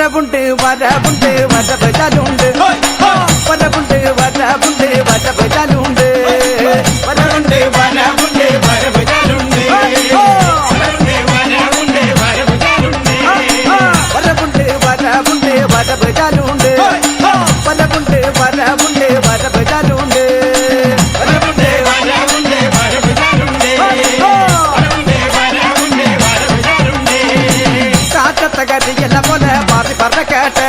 வரவுண்டு வரவுண்டு வரவஜாலுண்டு வரவுண்டு வரவுண்டு வரவஜாலுண்டு வரவுண்டு வரவுண்டு வரவஜாலுண்டு வரவுண்டு வரவுண்டு வரவஜாலுண்டு வரவுண்டு வரவுண்டு வரவஜாலுண்டு தகதியல்ல போல பாரி பற கேட்ட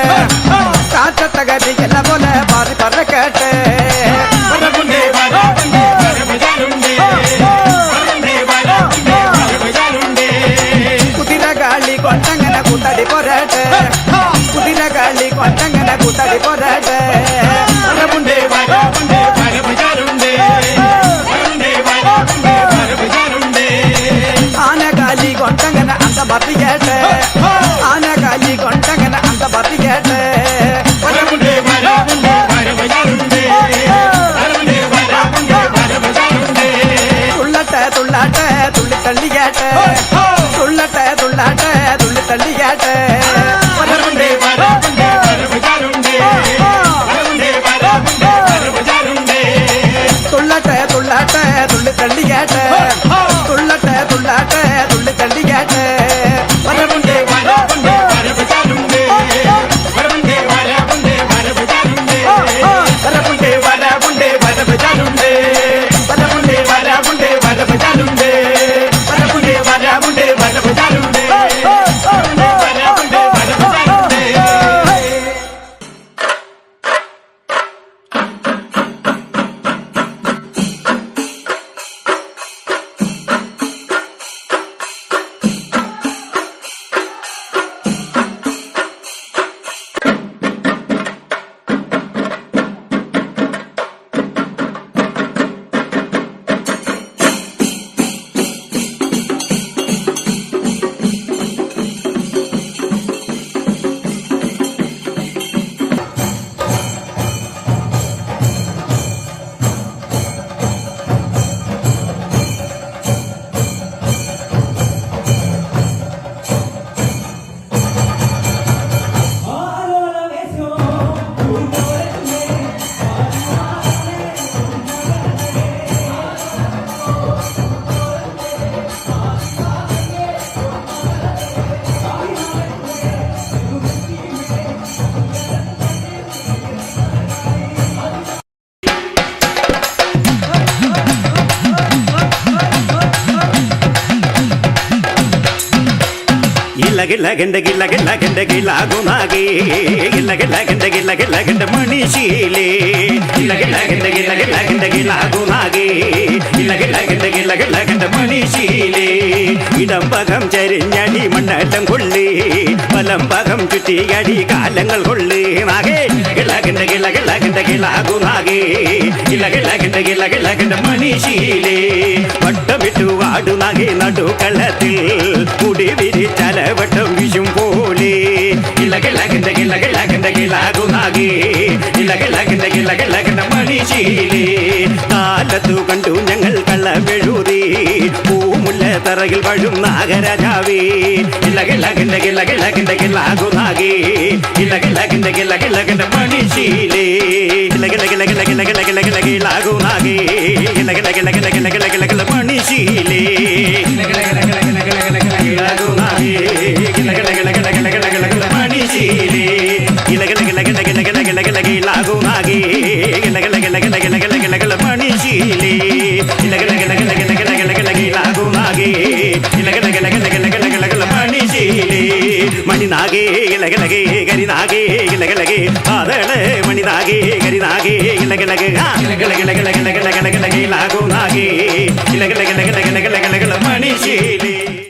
காற்ற தகதியல்ல போல பாரி பற கேட்ட குதிர காளி கொண்டங்கன கூத்தாடி போராட்ட குதிர காளி கொண்டங்கன கூத்தாடி போராட்ட ஆன காளி கொண்டங்கன அந்த பத்தி கேட்ட ஆன காளி கொண்டங்கன அந்த பத்தி கேட்ட துள்ளட்ட துள்ளாட்ட துள்ளி தள்ளி கேட்ட துள்ளட்ட துள்ளாட்ட துள்ளி தள்ளி கேட்ட துள்ளட்ட துள்ளாட்ட துள்ளி தள்ளி கேட்ட துள்ளட்ட துள்ளாட்ட துள்ளி தள்ளி கேட்ட வரவுண்டே வரவுண்டே வரவுண்டே வரவுண்டே வரவுண்டே வரவுண்டே வரவுண்டே வரவுண்டே வரவுண்டே வரவுண்டே வரவுண்டே வரவுண்டே வரவுண்டே வரவுண்டே வரவுண்டே മണിശീലേ മണിശീലേ ഇടംപകം ചരിഞ്ഞടി മണ്ണലം കൊള്ളി വലംപകം ചുറ്റിയടി കാലങ്ങൾ കൊള്ളി നാഗേ മണിശീലേ വട്ടമിട്ടു വാടുനാകെ നടുക്കളത്തിൽ മുടി വിരിച്ചലവട്ടം വിഷും പോലെ മണിശീലേ കാലത്തു കണ്ടു ഞങ്ങൾ കള്ളവെഴുതി പൂമുല്ല തറയിൽ വഴും നാഗരാജാവേ മണിശീലേ മണിശീലേ മണിനാഗേ ഇലകലകേ കരിനാഗേ ഇലകലകേ ആദളേ മണിനാഗേ കരിനാഗേ ഇലകലകേ ഇലകലകേ ലാഗോ നാഗേ ഇലകലകേ